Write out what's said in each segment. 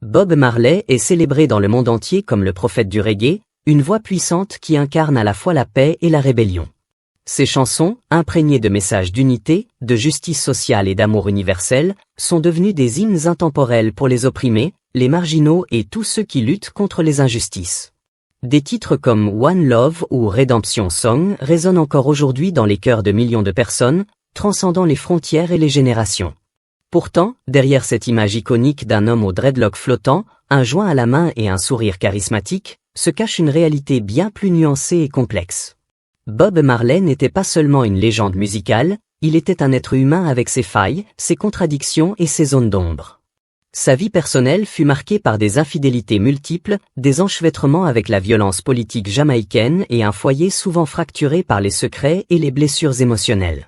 Bob Marley est célébré dans le monde entier comme le prophète du reggae, une voix puissante qui incarne à la fois la paix et la rébellion. Ses chansons, imprégnées de messages d'unité, de justice sociale et d'amour universel, sont devenues des hymnes intemporels pour les opprimés, les marginaux et tous ceux qui luttent contre les injustices. Des titres comme One Love ou Redemption Song résonnent encore aujourd'hui dans les cœurs de millions de personnes, transcendant les frontières et les générations. Pourtant, derrière cette image iconique d'un homme aux dreadlocks flottants, un joint à la main et un sourire charismatique, se cache une réalité bien plus nuancée et complexe. Bob Marley n'était pas seulement une légende musicale, il était un être humain avec ses failles, ses contradictions et ses zones d'ombre. Sa vie personnelle fut marquée par des infidélités multiples, des enchevêtrements avec la violence politique jamaïcaine et un foyer souvent fracturé par les secrets et les blessures émotionnelles.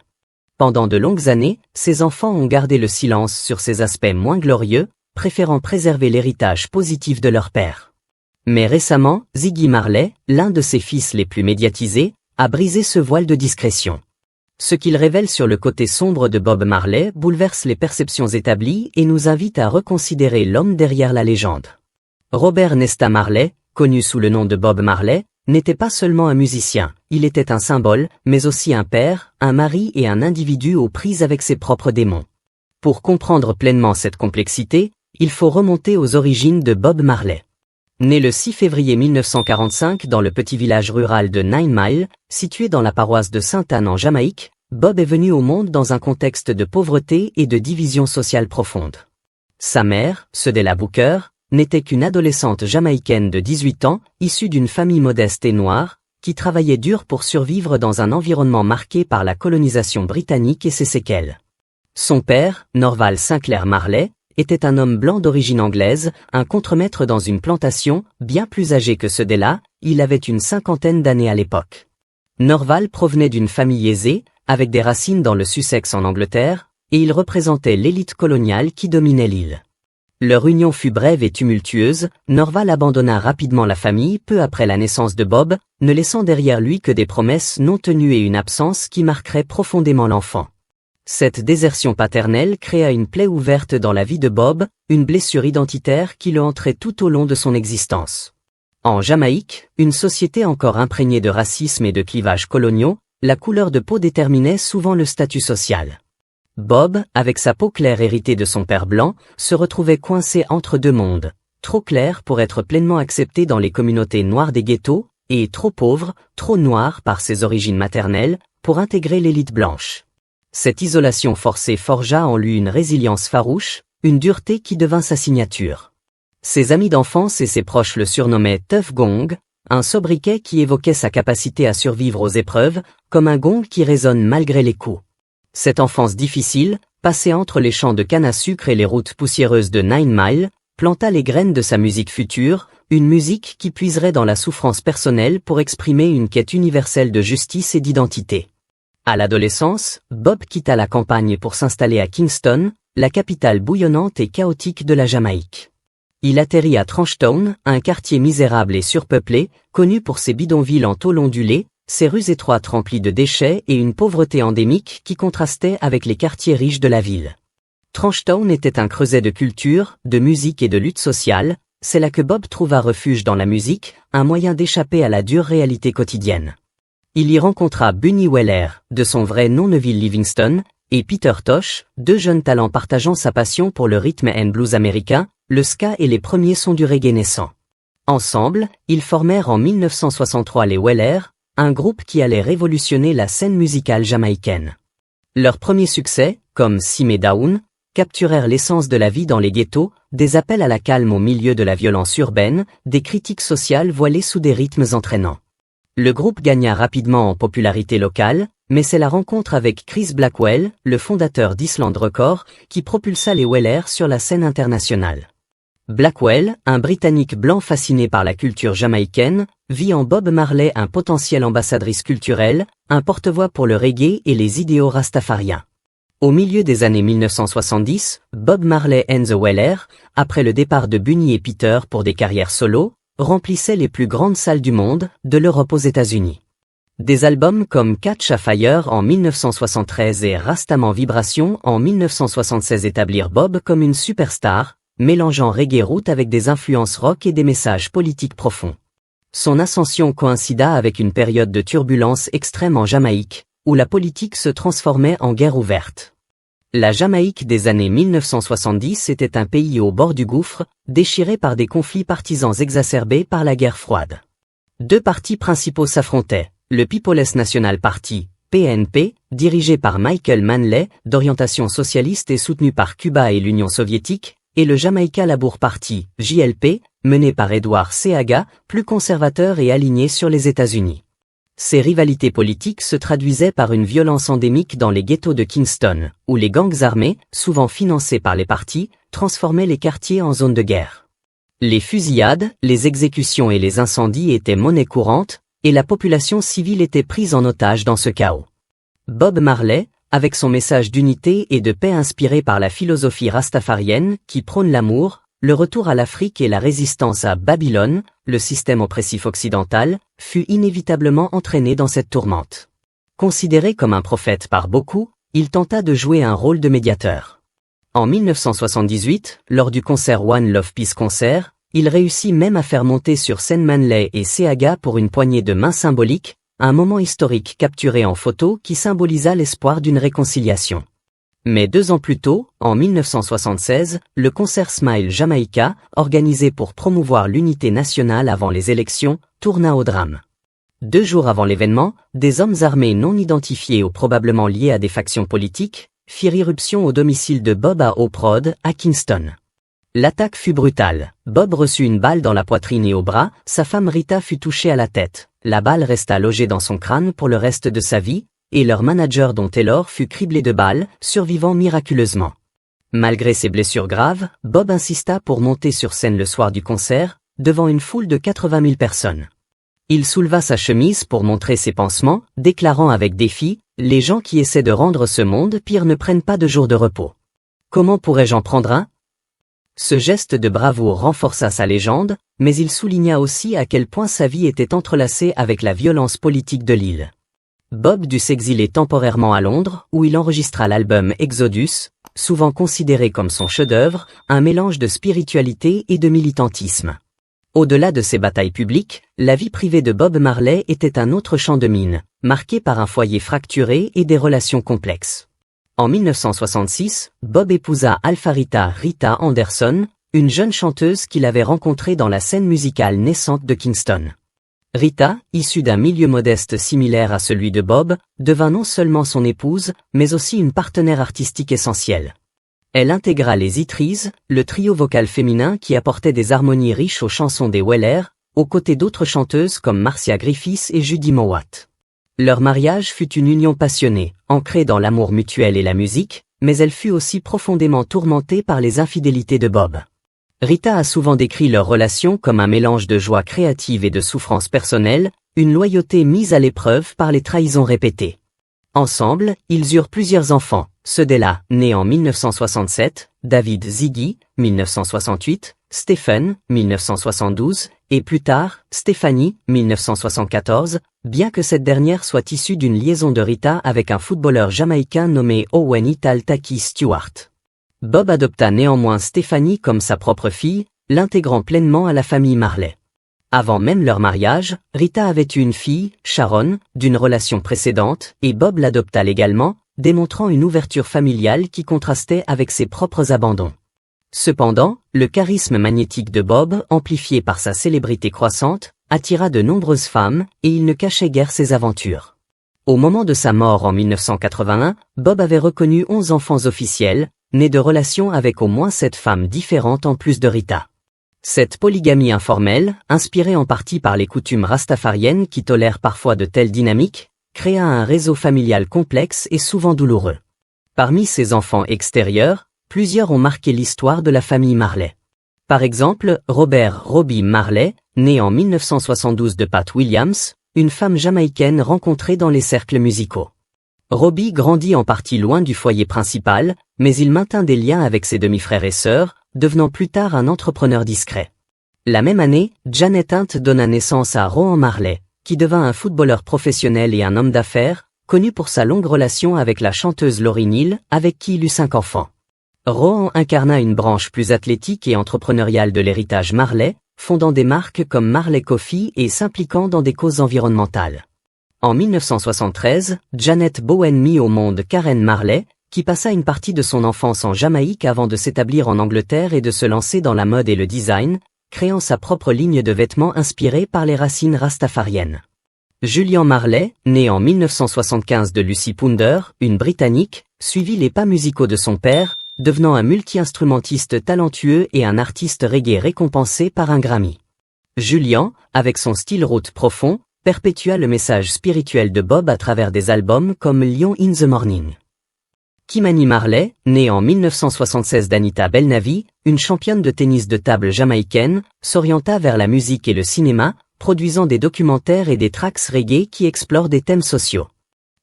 Pendant de longues années, ses enfants ont gardé le silence sur ces aspects moins glorieux, préférant préserver l'héritage positif de leur père. Mais récemment, Ziggy Marley, l'un de ses fils les plus médiatisés, a brisé ce voile de discrétion. Ce qu'il révèle sur le côté sombre de Bob Marley bouleverse les perceptions établies et nous invite à reconsidérer l'homme derrière la légende. Robert Nesta Marley, connu sous le nom de Bob Marley, n'était pas seulement un musicien, il était un symbole, mais aussi un père, un mari et un individu aux prises avec ses propres démons. Pour comprendre pleinement cette complexité, il faut remonter aux origines de Bob Marley. Né le 6 février 1945 dans le petit village rural de 9 Mile, situé dans la paroisse de Sainte-Anne en Jamaïque, Bob est venu au monde dans un contexte de pauvreté et de division sociale profonde. Sa mère, Cedella Booker, n'était qu'une adolescente jamaïcaine de 18 ans, issue d'une famille modeste et noire, qui travaillait dur pour survivre dans un environnement marqué par la colonisation britannique et ses séquelles. Son père, Norval Sinclair Marley, était un homme blanc d'origine anglaise, un contremaître dans une plantation, bien plus âgé que Cedella, il avait une cinquantaine d'années à l'époque. Norval provenait d'une famille aisée, avec des racines dans le Sussex en Angleterre, et il représentait l'élite coloniale qui dominait l'île. Leur union fut brève et tumultueuse, Norval abandonna rapidement la famille peu après la naissance de Bob, ne laissant derrière lui que des promesses non tenues et une absence qui marquerait profondément l'enfant. Cette désertion paternelle créa une plaie ouverte dans la vie de Bob, une blessure identitaire qui le hanterait tout au long de son existence. En Jamaïque, une société encore imprégnée de racisme et de clivages coloniaux, la couleur de peau déterminait souvent le statut social. Bob, avec sa peau claire héritée de son père blanc, se retrouvait coincé entre deux mondes, trop clair pour être pleinement accepté dans les communautés noires des ghettos, et trop pauvre, trop noir par ses origines maternelles, pour intégrer l'élite blanche. Cette isolation forcée forgea en lui une résilience farouche, une dureté qui devint sa signature. Ses amis d'enfance et ses proches le surnommaient Tough Gong, un sobriquet qui évoquait sa capacité à survivre aux épreuves, comme un gong qui résonne malgré les coups. Cette enfance difficile, passée entre les champs de canne à sucre et les routes poussiéreuses de 9 Mile, planta les graines de sa musique future, une musique qui puiserait dans la souffrance personnelle pour exprimer une quête universelle de justice et d'identité. À l'adolescence, Bob quitta la campagne pour s'installer à Kingston, la capitale bouillonnante et chaotique de la Jamaïque. Il atterrit à Trenchtown, un quartier misérable et surpeuplé, connu pour ses bidonvilles en tôle ondulée, ses rues étroites remplies de déchets et une pauvreté endémique qui contrastait avec les quartiers riches de la ville. Trenchtown était un creuset de culture, de musique et de lutte sociale, c'est là que Bob trouva refuge dans la musique, un moyen d'échapper à la dure réalité quotidienne. Il y rencontra Bunny Weller, de son vrai nom Neville Livingston, et Peter Tosh, deux jeunes talents partageant sa passion pour le rhythm and blues américain, le ska et les premiers sons du reggae naissant. Ensemble, ils formèrent en 1963 les Weller, un groupe qui allait révolutionner la scène musicale jamaïcaine. Leurs premiers succès, comme Simé Down, capturèrent l'essence de la vie dans les ghettos, des appels à la calme au milieu de la violence urbaine, des critiques sociales voilées sous des rythmes entraînants. Le groupe gagna rapidement en popularité locale, mais c'est la rencontre avec Chris Blackwell, le fondateur d'Island Records, qui propulsa les Weller sur la scène internationale. Blackwell, un Britannique blanc fasciné par la culture jamaïcaine, vit en Bob Marley un potentiel ambassadrice culturelle, un porte-voix pour le reggae et les idéaux rastafariens. Au milieu des années 1970, Bob Marley and the Weller, après le départ de Bunny et Peter pour des carrières solo, remplissait les plus grandes salles du monde, de l'Europe aux États-Unis. Des albums comme Catch a Fire en 1973 et Rastaman Vibration en 1976 établirent Bob comme une superstar, mélangeant reggae root avec des influences rock et des messages politiques profonds. Son ascension coïncida avec une période de turbulence extrême en Jamaïque, où la politique se transformait en guerre ouverte. La Jamaïque des années 1970 était un pays au bord du gouffre, déchiré par des conflits partisans exacerbés par la guerre froide. Deux partis principaux s'affrontaient, le People's National Party, PNP, dirigé par Michael Manley, d'orientation socialiste et soutenu par Cuba et l'Union soviétique, et le Jamaica Labour Party, JLP, mené par Edward Seaga, plus conservateur et aligné sur les États-Unis. Ces rivalités politiques se traduisaient par une violence endémique dans les ghettos de Kingston, où les gangs armés, souvent financés par les partis, transformaient les quartiers en zone de guerre. Les fusillades, les exécutions et les incendies étaient monnaie courante, et la population civile était prise en otage dans ce chaos. Bob Marley, avec son message d'unité et de paix inspiré par la philosophie rastafarienne qui prône l'amour, le retour à l'Afrique et la résistance à Babylone, le système oppressif occidental, fut inévitablement entraîné dans cette tourmente. Considéré comme un prophète par beaucoup, il tenta de jouer un rôle de médiateur. En 1978, lors du concert One Love Peace Concert, il réussit même à faire monter sur scène Manley et Seaga pour une poignée de main symbolique, un moment historique capturé en photo qui symbolisa l'espoir d'une réconciliation. Mais 2 ans plus tôt, en 1976, le concert Smile Jamaica, organisé pour promouvoir l'unité nationale avant les élections, tourna au drame. 2 jours avant l'événement, des hommes armés non identifiés ou probablement liés à des factions politiques, firent irruption au domicile de Bob à Hope Road, à Kingston. L'attaque fut brutale. Bob reçut une balle dans la poitrine et au bras, sa femme Rita fut touchée à la tête. La balle resta logée dans son crâne pour le reste de sa vie, et leur manager dont Taylor fut criblé de balles, survivant miraculeusement. Malgré ses blessures graves, Bob insista pour monter sur scène le soir du concert, devant une foule de 80 000 personnes. Il souleva sa chemise pour montrer ses pansements, déclarant avec défi, « Les gens qui essaient de rendre ce monde pire ne prennent pas de jour de repos. Comment pourrais-je en prendre un ?» Ce geste de bravoure renforça sa légende, mais il souligna aussi à quel point sa vie était entrelacée avec la violence politique de l'île. Bob dut s'exiler temporairement à Londres, où il enregistra l'album Exodus, souvent considéré comme son chef-d'œuvre, un mélange de spiritualité et de militantisme. Au-delà de ses batailles publiques, la vie privée de Bob Marley était un autre champ de mine, marqué par un foyer fracturé et des relations complexes. En 1966, Bob épousa Alpharita Rita Anderson, une jeune chanteuse qu'il avait rencontrée dans la scène musicale naissante de Kingston. Rita, issue d'un milieu modeste similaire à celui de Bob, devint non seulement son épouse, mais aussi une partenaire artistique essentielle. Elle intégra les Itries, le trio vocal féminin qui apportait des harmonies riches aux chansons des Weller, aux côtés d'autres chanteuses comme Marcia Griffiths et Judy Mowat. Leur mariage fut une union passionnée, ancrée dans l'amour mutuel et la musique, mais elle fut aussi profondément tourmentée par les infidélités de Bob. Rita a souvent décrit leur relation comme un mélange de joie créative et de souffrance personnelle, une loyauté mise à l'épreuve par les trahisons répétées. Ensemble, ils eurent plusieurs enfants, Cedella, né en 1967, David Ziggy, 1968, Stephen, 1972, et plus tard, Stephanie, 1974, bien que cette dernière soit issue d'une liaison de Rita avec un footballeur jamaïcain nommé Owen Ital Taki Stewart. Bob adopta néanmoins Stephanie comme sa propre fille, l'intégrant pleinement à la famille Marley. Avant même leur mariage, Rita avait eu une fille, Sharon, d'une relation précédente, et Bob l'adopta légalement, démontrant une ouverture familiale qui contrastait avec ses propres abandons. Cependant, le charisme magnétique de Bob, amplifié par sa célébrité croissante, attira de nombreuses femmes, et il ne cachait guère ses aventures. Au moment de sa mort en 1981, Bob avait reconnu 11 enfants officiels, nés de relations avec au moins 7 femmes différentes en plus de Rita. Cette polygamie informelle, inspirée en partie par les coutumes rastafariennes qui tolèrent parfois de telles dynamiques, créa un réseau familial complexe et souvent douloureux. Parmi ces enfants extérieurs, plusieurs ont marqué l'histoire de la famille Marley. Par exemple, Robert Robbie Marley, né en 1972 de Pat Williams, une femme jamaïcaine rencontrée dans les cercles musicaux. Robbie grandit en partie loin du foyer principal, mais il maintint des liens avec ses demi-frères et sœurs, devenant plus tard un entrepreneur discret. La même année, Janet Hunt donna naissance à Rohan Marley, qui devint un footballeur professionnel et un homme d'affaires, connu pour sa longue relation avec la chanteuse Lauryn Hill, avec qui il eut 5 enfants. Rohan incarna une branche plus athlétique et entrepreneuriale de l'héritage Marley, fondant des marques comme Marley Coffee et s'impliquant dans des causes environnementales. En 1973, Janet Bowen mit au monde Karen Marley, qui passa une partie de son enfance en Jamaïque avant de s'établir en Angleterre et de se lancer dans la mode et le design, créant sa propre ligne de vêtements inspirée par les racines rastafariennes. Julian Marley, né en 1975 de Lucy Pounder, une Britannique, suivit les pas musicaux de son père, devenant un multi-instrumentiste talentueux et un artiste reggae récompensé par un Grammy. Julian, avec son style roots profond, perpétua le message spirituel de Bob à travers des albums comme Lion in the Morning. Kimani Marley, née en 1976 d'Anita Belnavi, une championne de tennis de table jamaïcaine, s'orienta vers la musique et le cinéma, produisant des documentaires et des tracks reggae qui explorent des thèmes sociaux.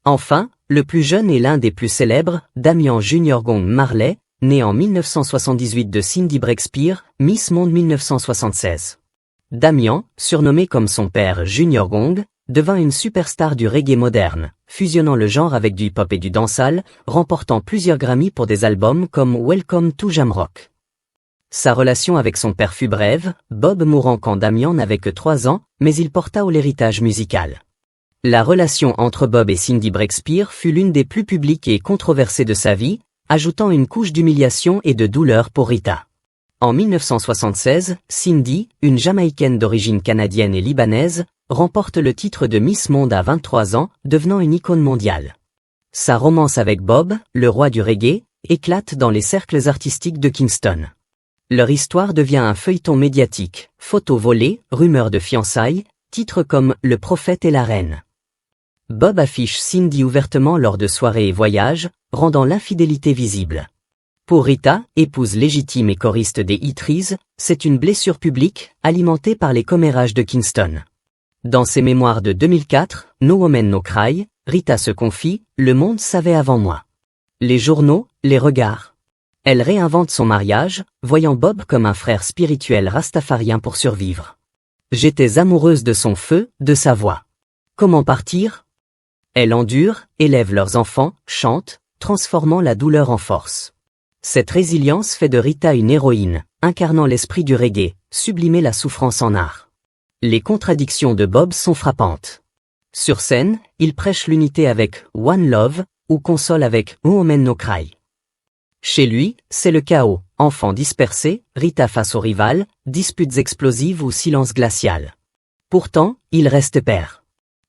Enfin, le plus jeune et l'un des plus célèbres, Damian Junior Gong Marley, né en 1978 de Cindy Breakspear, Miss Monde 1976. Damian, surnommé comme son père Junior Gong, devint une superstar du reggae moderne, fusionnant le genre avec du hip-hop et du dancehall, remportant plusieurs Grammys pour des albums comme Welcome to Jamrock. Sa relation avec son père fut brève, Bob mourant quand Damian n'avait que 3 ans, mais il porta haut l'héritage musical. La relation entre Bob et Cindy Breakspear fut l'une des plus publiques et controversées de sa vie, ajoutant une couche d'humiliation et de douleur pour Rita. En 1976, Cindy, une Jamaïcaine d'origine canadienne et libanaise, remporte le titre de Miss Monde à 23 ans, devenant une icône mondiale. Sa romance avec Bob, le roi du reggae, éclate dans les cercles artistiques de Kingston. Leur histoire devient un feuilleton médiatique, photos volées, rumeurs de fiançailles, titres comme « Le prophète et la reine ». Bob affiche Cindy ouvertement lors de soirées et voyages, rendant l'infidélité visible. Pour Rita, épouse légitime et choriste des Hitries, c'est une blessure publique, alimentée par les commérages de Kingston. Dans ses mémoires de 2004, No Woman No Cry, Rita se confie « Le monde savait avant moi ». Les journaux, les regards. Elle réinvente son mariage, voyant Bob comme un frère spirituel rastafarien pour survivre. J'étais amoureuse de son feu, de sa voix. Comment partir? Elle endure, élève leurs enfants, chante, transformant la douleur en force. Cette résilience fait de Rita une héroïne, incarnant l'esprit du reggae, sublimer la souffrance en art. Les contradictions de Bob sont frappantes. Sur scène, il prêche l'unité avec One Love, ou console avec No Woman No Cry. Chez lui, c'est le chaos, enfants dispersés, Rita face au rival, disputes explosives ou silence glacial. Pourtant, il reste père.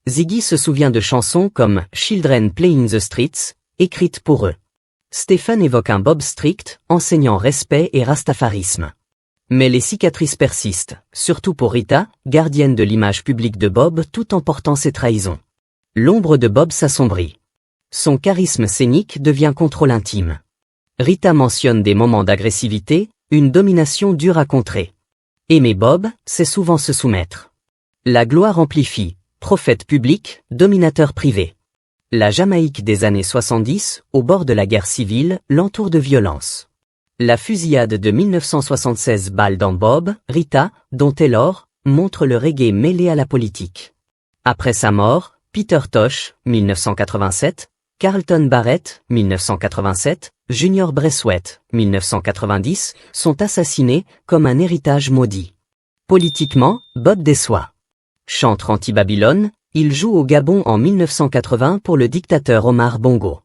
Ziggy se souvient de chansons comme Children Play in the Streets, écrites pour eux. Stephen évoque un Bob strict, enseignant respect et rastafarisme. Mais les cicatrices persistent, surtout pour Rita, gardienne de l'image publique de Bob tout en portant ses trahisons. L'ombre de Bob s'assombrit. Son charisme scénique devient contrôle intime. Rita mentionne des moments d'agressivité, une domination dure à contrer. Aimer Bob, c'est souvent se soumettre. La gloire amplifie, prophète public, dominateur privé. La Jamaïque des années 70, au bord de la guerre civile, l'entoure de violence. La fusillade de 1976 balle dans Bob, Rita, dont Taylor, montre le reggae mêlé à la politique. Après sa mort, Peter Tosh, 1987, Carlton Barrett, 1987, Junior Braithwaite, 1990, sont assassinés comme un héritage maudit. Politiquement, Bob déçoit. Chantre anti-Babylone, il joue au Gabon en 1980 pour le dictateur Omar Bongo.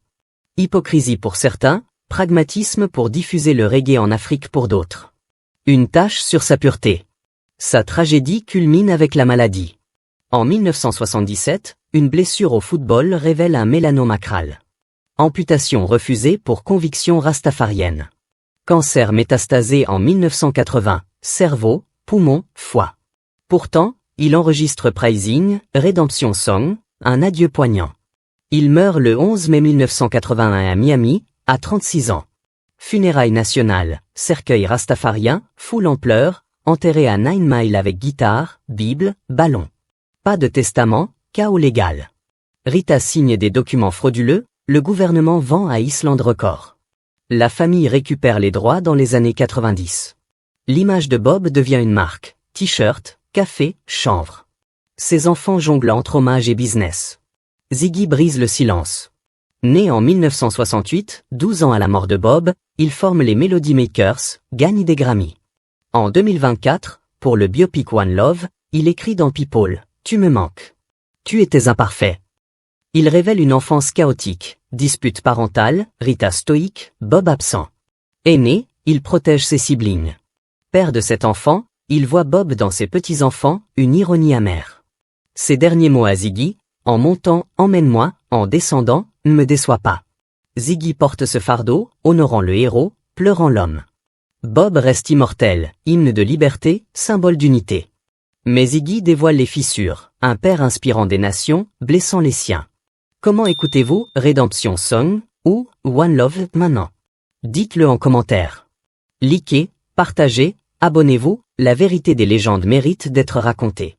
Hypocrisie pour certains, pragmatisme pour diffuser le reggae en Afrique pour d'autres. Une tache sur sa pureté. Sa tragédie culmine avec la maladie. En 1977, une blessure au football révèle un mélanome acral. Amputation refusée pour conviction rastafarienne. Cancer métastasé en 1980, cerveau, poumon, foie. Pourtant, il enregistre Praising, Redemption Song, un adieu poignant. Il meurt le 11 mai 1981 à Miami, à 36 ans. Funérailles nationales, cercueil rastafarien, foule en pleurs, enterré à 9 Mile avec guitare, Bible, ballon. Pas de testament, chaos légal. Rita signe des documents frauduleux, le gouvernement vend à Island Record. La famille récupère les droits dans les années 90. L'image de Bob devient une marque, t-shirt, café, chanvre. Ses enfants jonglent entre hommage et business. Ziggy brise le silence. Né en 1968, 12 ans à la mort de Bob, il forme les Melody Makers, gagne des Grammy. En 2024, pour le biopic One Love, il écrit dans People, « Tu me manques. Tu étais imparfait ». Il révèle une enfance chaotique, dispute parentale, Rita stoïque, Bob absent. Aîné, il protège ses siblings. Père de cet enfant, il voit Bob dans ses petits-enfants, une ironie amère. Ses derniers mots à Ziggy, en montant, emmène-moi, en descendant, ne me déçois pas. Ziggy porte ce fardeau, honorant le héros, pleurant l'homme. Bob reste immortel, hymne de liberté, symbole d'unité. Mais Ziggy dévoile les fissures, un père inspirant des nations, blessant les siens. Comment écoutez-vous Redemption Song ou One Love maintenant? Dites-le en commentaire. Likez, partagez, abonnez-vous, la vérité des légendes mérite d'être racontée.